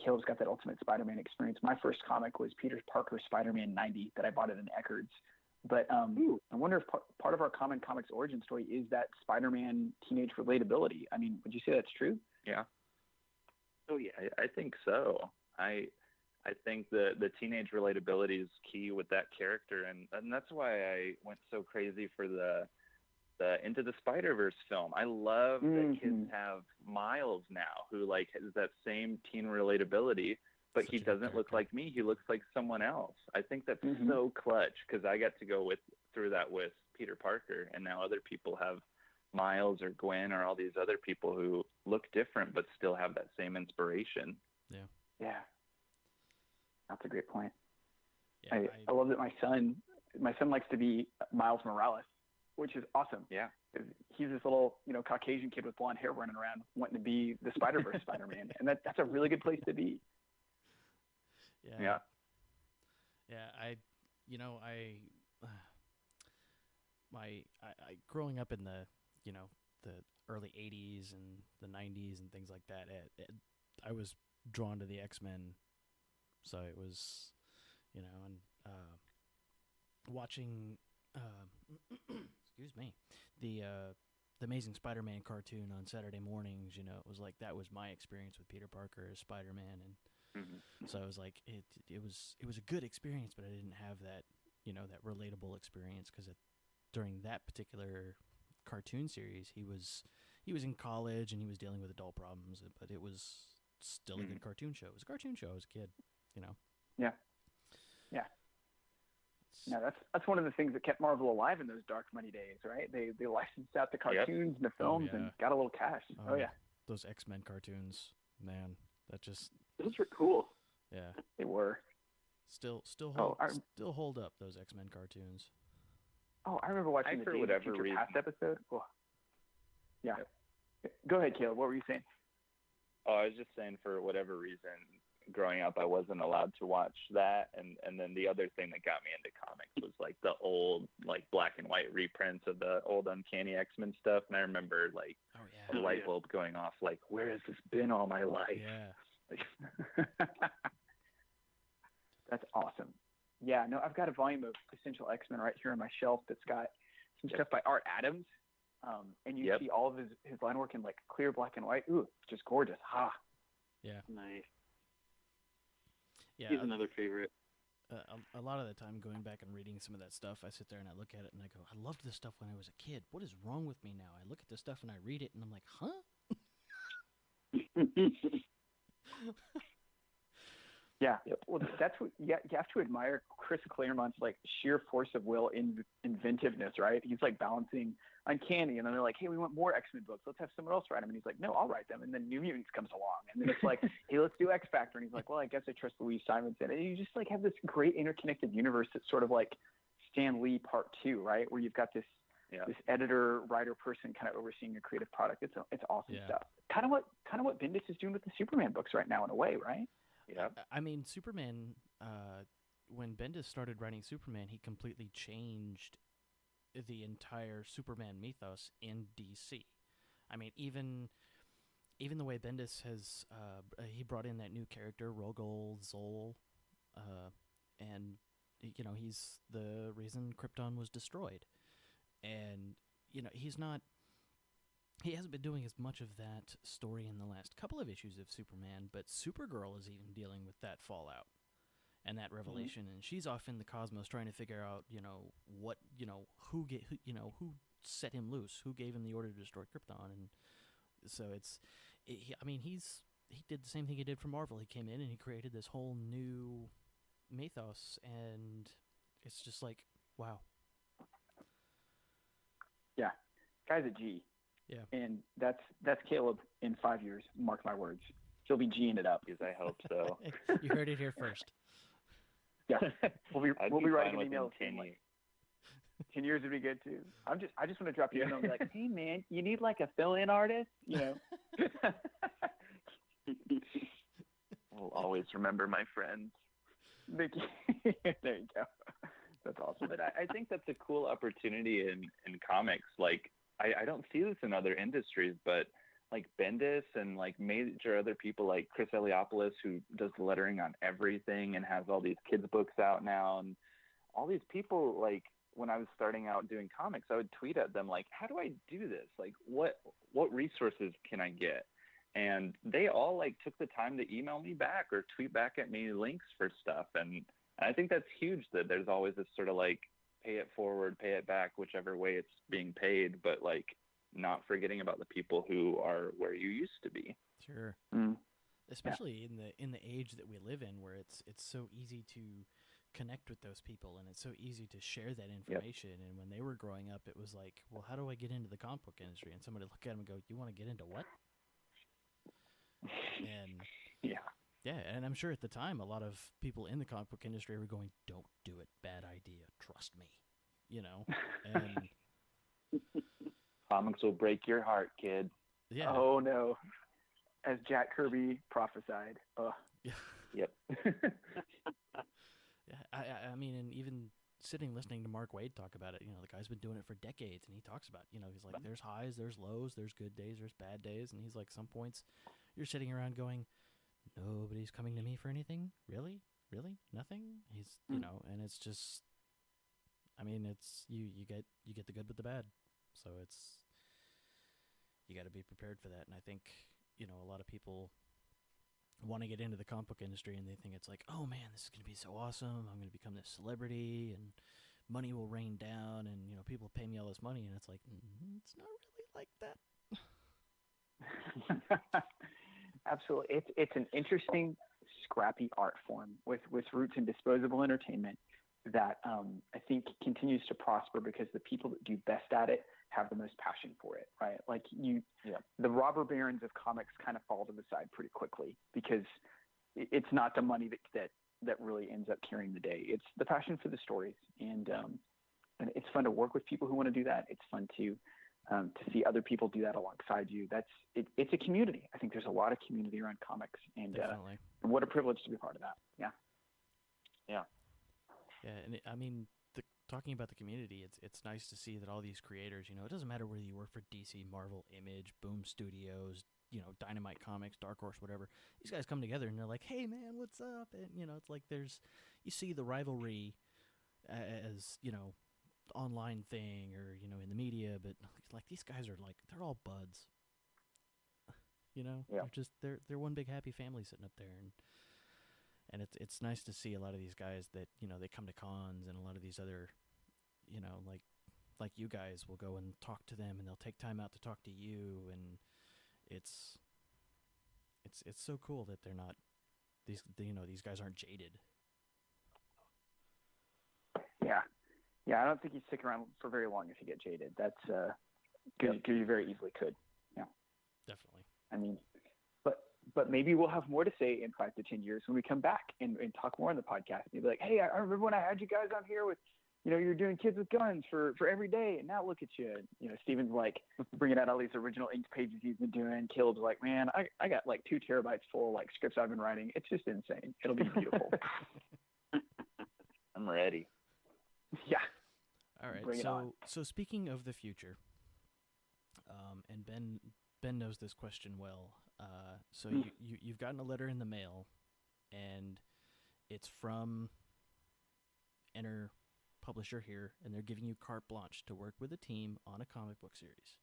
Caleb's got that Ultimate Spider-Man experience. My first comic was Peter Parker's Spider-Man 90 that I bought at an Eckerd's. But I wonder if part of our common comics origin story is that Spider-Man teenage relatability. I mean, would you say that's true?
Yeah. Oh, yeah, I think so. I think the teenage relatability is key with that character, and that's why I went so crazy for the Into the Spider-Verse film. I love that kids have Miles now who like has that same teen relatability, but he doesn't look like me. He looks like someone else. I think that's so clutch because I got to go through that with Peter Parker, and now other people have Miles or Gwen or all these other people who look different but still have that same inspiration.
Yeah. That's a great point.
Yeah,
I love that my son likes to be Miles Morales, which is awesome.
Yeah.
He's this little, Caucasian kid with blonde hair running around wanting to be the Spider-Verse Spider-Man. And that's a really good place to be.
Yeah. I growing up in the early 80s and the 90s and things like that, I was drawn to the X-Men. So it was, and watching, excuse me, the Amazing Spider-Man cartoon on Saturday mornings, it was like that was my experience with Peter Parker as Spider-Man, and so I was like, it was a good experience, but I didn't have that, that relatable experience because during that particular cartoon series, he was in college and he was dealing with adult problems, but it was still a good cartoon show. It was a cartoon show as a kid,
Yeah. No, that's one of the things that kept Marvel alive in those dark money days, right? They licensed out the cartoons and the films and got a little cash. Oh yeah.
Those X-Men cartoons, man,
those were cool.
Yeah.
They were.
Still hold up, those X-Men cartoons.
Oh, I remember watching the Days of Future Past episode. Oh. Yeah. Go ahead, Caleb. What were you saying?
Oh, I was just saying, for whatever reason, growing up, I wasn't allowed to watch that. And then the other thing that got me into comics was like the old like black and white reprints of the old Uncanny X-Men stuff, and I remember like a light bulb going off, like, where has this been all my life?
Yeah.
That's awesome. Yeah, no, I've got a volume of Essential X-Men right here on my shelf that's got some stuff by Art Adams, and you see all of his line work in like clear black and white. Ooh, just gorgeous.
Yeah.
Nice.
Yeah.
He's another favorite.
A lot of the time going back and reading some of that stuff, I sit there and I look at it and I go, I loved this stuff when I was a kid. What is wrong with me now? I look at this stuff and I read it and I'm like, huh?
Yeah. Well, that's what you have to admire Chris Claremont's like sheer force of will and inventiveness, right? He's like balancing Uncanny, and then they're like, hey, we want more X-Men books. Let's have someone else write them. And he's like, no, I'll write them. And then New Mutants comes along, and then it's like, hey, let's do X Factor. And he's like, well, I guess I trust Louise Simonson. And you just like have this great interconnected universe that's sort of like Stan Lee Part 2, right? Where you've got this editor, writer person kind of overseeing a creative product. It's awesome stuff. Kind of what Bendis is doing with the Superman books right now in a way, right?
Yeah. I mean, Superman, when Bendis started writing Superman, he completely changed the entire Superman mythos in DC. I mean, even the way Bendis has, he brought in that new character, Rogol Zol, and, you know, he's the reason Krypton was destroyed. And, you know, he hasn't been doing as much of that story in the last couple of issues of Superman, but Supergirl is even dealing with that fallout and that revelation, and she's off in the cosmos trying to figure out, you know, what, you know, who set him loose, who gave him the order to destroy Krypton, and so he did the same thing he did for Marvel. He came in and he created this whole new mythos, and it's just like, wow. Yeah,
guy's a G.
Yeah,
and that's Caleb in 5 years. Mark my words, he'll be G'ing it up.
Because I hope so.
You heard it here first.
Yeah, we'll be writing an email.
10 years.
10 years would be good too. I just want to drop you a note and be like, hey man, you need like a fill-in artist, you know.
We'll always remember my friends.
There you go. That's awesome.
But I think that's a cool opportunity in comics. Like, I don't see this in other industries, but like Bendis and like major other people like Chris Eliopoulos, who does the lettering on everything and has all these kids books out now, and all these people, like when I was starting out doing comics, I would tweet at them like, how do I do this? Like what resources can I get? And they all like took the time to email me back or tweet back at me links for stuff. And I think that's huge, that there's always this sort of like pay it forward, pay it back, whichever way it's being paid, but like not forgetting about the people who are where you used to be.
Sure. Especially in the age that we live in, where it's so easy to connect with those people, and it's so easy to share that information. And when they were growing up, it was like, well, how do I get into the comic book industry? And somebody look at them and go, you want to get into what? And yeah, and I'm sure at the time a lot of people in the comic book industry were going, don't do it, bad idea, trust me, you know. And
comics will break your heart, kid.
Yeah.
Oh no, as Jack Kirby prophesied.
Yep. Yeah, I mean, and even sitting listening to Mark Waid talk about it, you know, the guy's been doing it for decades, and he talks about, you know, he's like, there's highs, there's lows, there's good days, there's bad days, and he's like, some points you're sitting around going, nobody's coming to me for anything, really, nothing. He's, you know, and it's just, I mean, it's you get the good with the bad, so it's, you got to be prepared for that. And I think, you know, a lot of people want to get into the comic book industry and they think it's like, oh man, this is going to be so awesome, I'm going to become this celebrity and money will rain down and, you know, people pay me all this money, and it's like, it's not really like that.
Absolutely. It's an interesting, scrappy art form with roots in disposable entertainment that I think continues to prosper because the people that do best at it have the most passion for it, right? Like the robber barons of comics kind of fall to the side pretty quickly because it's not the money that really ends up carrying the day. It's the passion for the stories, and it's fun to work with people who want to do that. It's fun to see other people do that alongside you. It's a community. I think there's a lot of community around comics, and
definitely.
What a privilege to be part of that. Yeah.
And I mean, talking about the community, it's nice to see that all these creators, it doesn't matter whether you work for DC, Marvel, Image, Boom Studios, Dynamite Comics, Dark Horse, whatever. These guys come together and they're like, "Hey, man, what's up?" And it's like you see the rivalry as online thing or in the media, but like these guys are like they're all buds.
Yeah.
They're one big happy family sitting up there, and it's nice to see a lot of these guys that they come to cons, and a lot of these other like you guys will go and talk to them, and they'll take time out to talk to you, and it's so cool that they're not these guys aren't jaded.
Yeah, I don't think you stick around for very long if you get jaded. That's because you very easily could. Yeah,
definitely.
I mean, but maybe we'll have more to say in 5 to 10 years when we come back and talk more on the podcast. And you'll be like, "Hey, I remember when I had you guys on here with, you're doing Kids with Guns for every day, and now look at you." Steven's like bringing out all these original ink pages he's been doing. Caleb's like, "Man, I got like 2 terabytes full like scripts I've been writing. It's just insane. It'll be beautiful."
I'm ready.
Yeah.
All right. So speaking of the future, and Ben knows this question well. So you've gotten a letter in the mail, and it's from Enter publisher here, and they're giving you carte blanche to work with a team on a comic book series.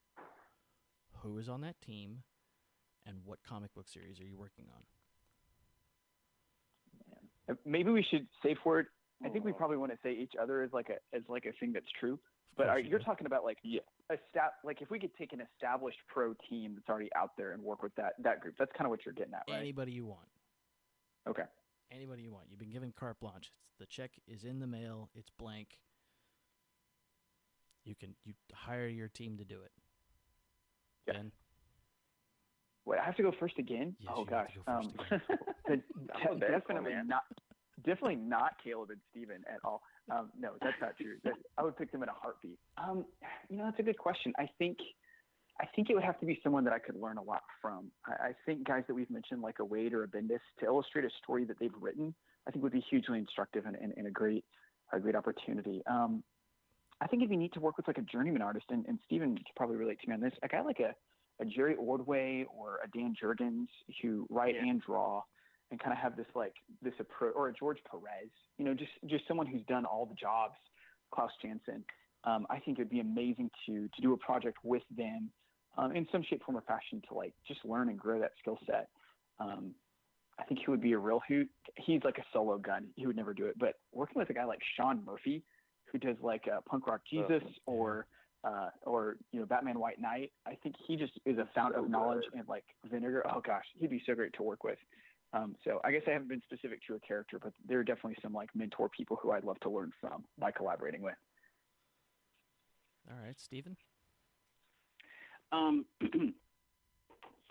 Who is on that team, and what comic book series are you working on?
Man. Maybe we should safe word. I think we probably want to say each other as like a thing that's true. But you're talking about like if we could take an established pro team that's already out there and work with that group. That's kind of what you're getting at, right?
Anybody you want.
Okay.
Anybody you want. You've been given carte blanche. The check is in the mail. It's blank. You hire your team to do it.
Yeah.
Ben?
Wait, I have to go first again?
Yes,
oh gosh. Definitely not Caleb and Stephen at all. No, that's not true. I would pick them in a heartbeat. That's a good question. I think it would have to be someone that I could learn a lot from. I think guys that we've mentioned, like a Wade or a Bendis, to illustrate a story that they've written, I think would be hugely instructive and a great opportunity. I think it'd be neat to work with like a journeyman artist, and Stephen could probably relate to me on this. A guy like a Jerry Ordway or a Dan Jurgens who write and draw, and kind of have this approach, or a George Perez, just someone who's done all the jobs, Klaus Janson. I think it'd be amazing to do a project with them in some shape, form, or fashion to like just learn and grow that skill set. I think he would be a real hoot. He's like a solo gun. He would never do it. But working with a guy like Sean Murphy, who does like Punk Rock Jesus or Batman White Knight, I think he just is a fountain of knowledge and like vinegar. Oh gosh, he'd be so great to work with. So I guess I haven't been specific to a character, but there are definitely some like mentor people who I'd love to learn from by collaborating with.
All right, Stephen?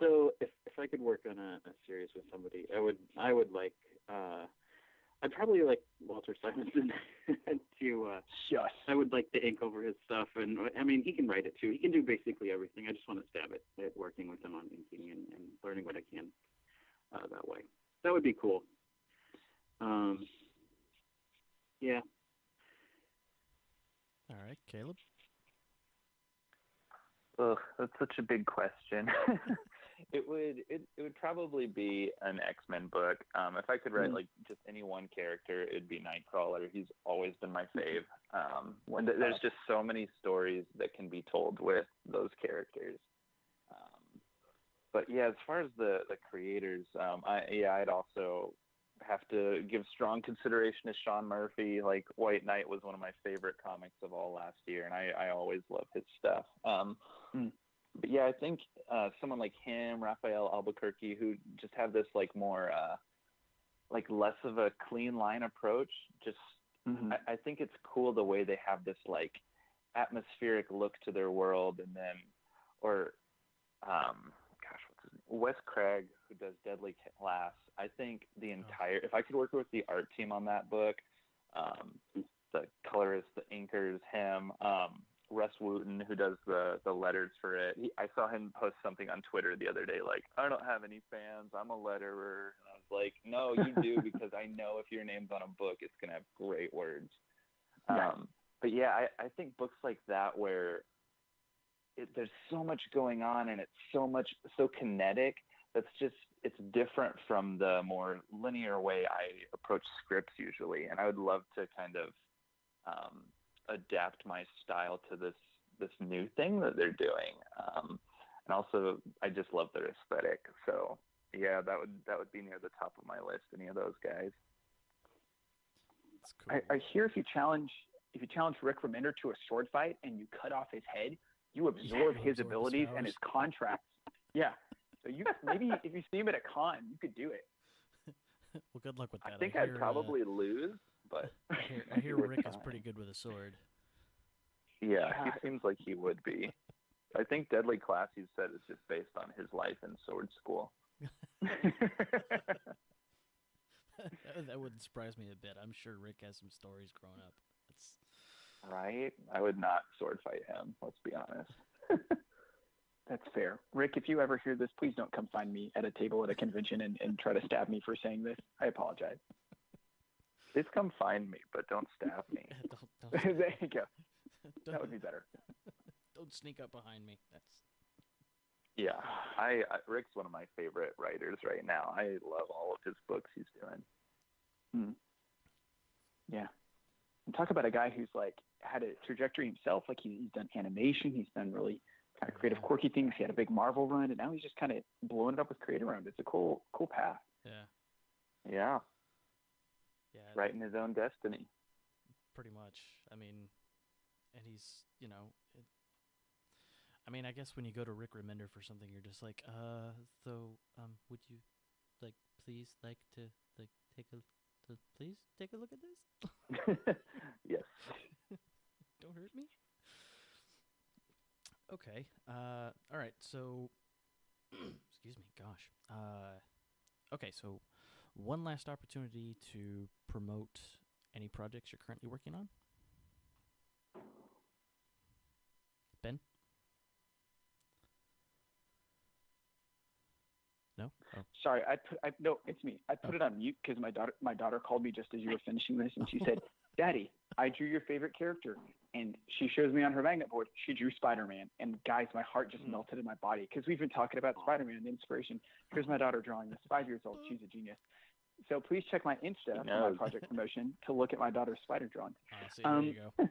So if I could work on a series with somebody, I would like I'd probably like Walter Simonson to I would like to ink over his stuff, and I mean he can write it too. He can do basically everything. I just want to stab at working with him on inking and learning what I can that way. That would be cool. Yeah.
All right, Caleb?
Ugh, that's such a big question. It would probably be an X-Men book. If I could write like just any one character, it'd be Nightcrawler. He's always been my fave. There's just so many stories that can be told with those characters. But yeah, as far as the creators, I'd also have to give strong consideration to Sean Murphy. Like White Knight was one of my favorite comics of all last year, and I always love his stuff. But yeah, I think someone like him, Raphael Albuquerque, who just have this like more like less of a clean line approach. Just I think it's cool the way they have this like atmospheric look to their world, and then what's his name? Wes Craig, who does Deadly Class. I think the entire if I could work with the art team on that book, the colorists, the inkers, him. Russ Wooten, who does the letters for it. I saw him post something on Twitter the other day, like, I don't have any fans, I'm a letterer. And I was like, no, you do, because I know if your name's on a book, it's going to have great words.
Right.
But yeah, I think books like that where there's so much going on and it's so kinetic. It's different from the more linear way I approach scripts usually. And I would love to kind of adapt my style to this new thing that they're doing. And also, I just love their aesthetic. So yeah, that would be near the top of my list. Any of those guys.
That's cool.
I hear if you challenge Rick Remender to a sword fight and you cut off his head, you absorb his abilities and his contracts. Yeah. So maybe if you see him at a con, you could do it.
Well, good luck with that.
I think I'd probably lose, but
I hear Rick is pretty good with a sword.
Yeah, he seems like he would be. I think Deadly Class, you said, is just based on his life in sword school.
That wouldn't surprise me a bit. I'm sure Rick has some stories growing up.
Right? I would not sword fight him, let's be honest.
That's fair. Rick, if you ever hear this, please don't come find me at a table at a convention and try to stab me for saying this. I apologize.
Please come find me, but don't stab me.
There you go. That would be better.
Don't sneak up behind me.
Yeah, Rick's one of my favorite writers right now. I love all of his books he's doing.
Yeah. And talk about a guy who's like had a trajectory himself. Like he's done animation. He's done really kind of creative, quirky things. He had a big Marvel run, and now he's just kind of blowing it up with creative run. It's a cool path.
Yeah. Writing his own destiny.
Pretty much. I mean, and he's, I guess when you go to Rick Remender for something, you're just like, would you, please, please take a look at this?
Yes.
Don't hurt me. Okay. All right. So, excuse me. Gosh. Okay. So, one last opportunity to promote any projects you're currently working on. Ben? No? Oh.
Sorry, no, it's me. I put it on mute because my daughter called me just as you were finishing this, and she said, "Daddy, I drew your favorite character." And she shows me on her magnet board, she drew Spider-Man. And guys, my heart just melted in my body because we've been talking about Spider-Man and the inspiration. Here's my daughter drawing this, 5 years old. She's a genius. So please check my Insta for my project promotion to look at my daughter's spider drawing.
See, there you go.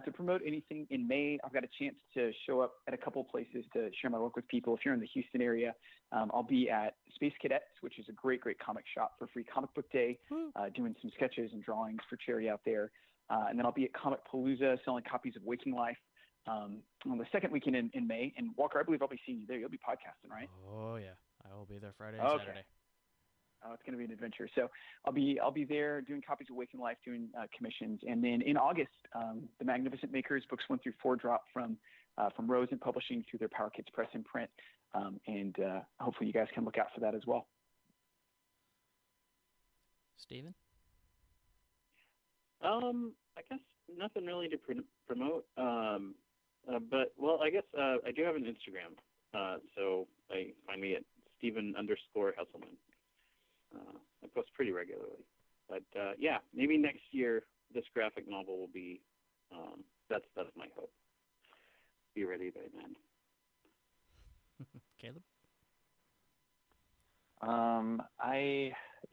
To promote anything in May, I've got a chance to show up at a couple places to share my work with people. If you're in the Houston area, I'll be at Space Cadets, which is a great comic shop for Free Comic Book Day, doing some sketches and drawings for charity out there. And then I'll be at Comic Palooza selling copies of Waking Life on the second weekend in May. And Walker, I believe I'll be seeing you there. You'll be podcasting, right?
Oh, yeah. I will be there Friday and Saturday.
Oh, it's going to be an adventure. So I'll be there doing copies of Waking Life, doing commissions. And then in August, the Magnificent Makers books 1 through 4 drop from Rosen Publishing through their Power Kids Press and Print. And hopefully you guys can look out for that as well.
Steven?
I guess nothing really to promote. But I guess I do have an Instagram. So find me at Stephen_Hesselman. I post pretty regularly, but yeah, maybe next year this graphic novel will be. That's my hope. Be ready by then.
Caleb?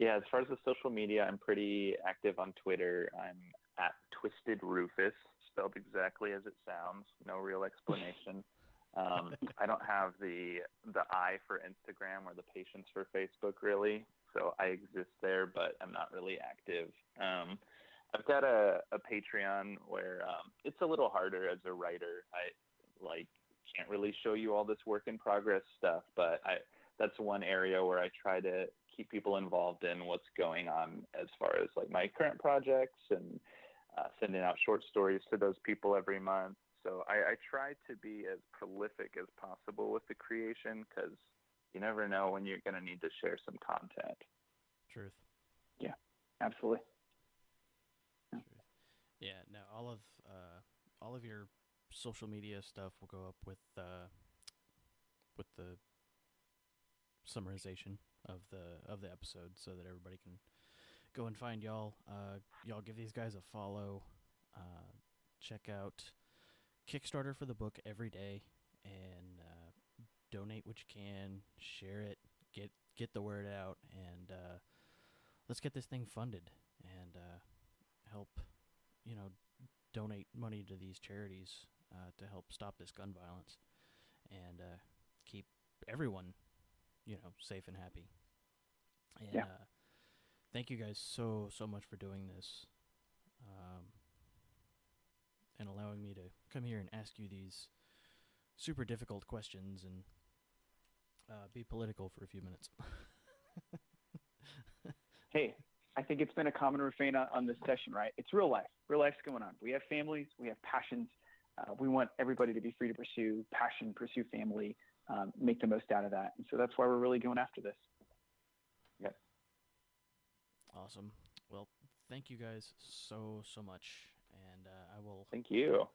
As far as the social media, I'm pretty active on Twitter. I'm at Twisted Rufus, spelled exactly as it sounds. No real explanation. I don't have the eye for Instagram or the patience for Facebook, really. So I exist there, but I'm not really active. I've got a Patreon where it's a little harder as a writer. I can't really show you all this work in progress stuff, but that's one area where I try to keep people involved in what's going on as far as my current projects and sending out short stories to those people every month. So I try to be as prolific as possible with the creation because you never know when you're going to need to share some content.
Truth.
Yeah, absolutely.
Truth. Yeah, no, all of your social media stuff will go up with the summarization of the episode so that everybody go and find y'all. Y'all give these guys a follow. Check out Kickstarter for the book every day, and donate what you can. Share it. Get the word out, and let's get this thing funded and help, donate money to these charities to help stop this gun violence and keep everyone, safe and happy. And thank you guys so much for doing this, and allowing me to come here and ask you these super difficult questions and be political for a few minutes.
Hey, I think it's been a common refrain on this session, right? It's real life. Real life's going on. We have families. We have passions. We want everybody to be free to pursue passion, pursue family, make the most out of that. And so that's why we're really going after this. Yep.
Awesome. Well, thank you guys so much. And I will
Thank you.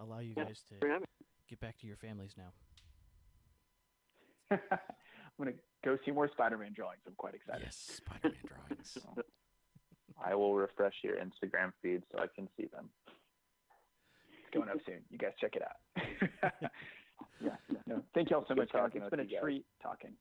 allow you guys to get back to your families now.
I'm going to go see more Spider-Man drawings. I'm quite excited.
Yes, Spider-Man drawings.
I will refresh your Instagram feed so I can see them.
It's going up soon. You guys check it out. Yeah. No, thank you all so much, guys. It's been a treat talking.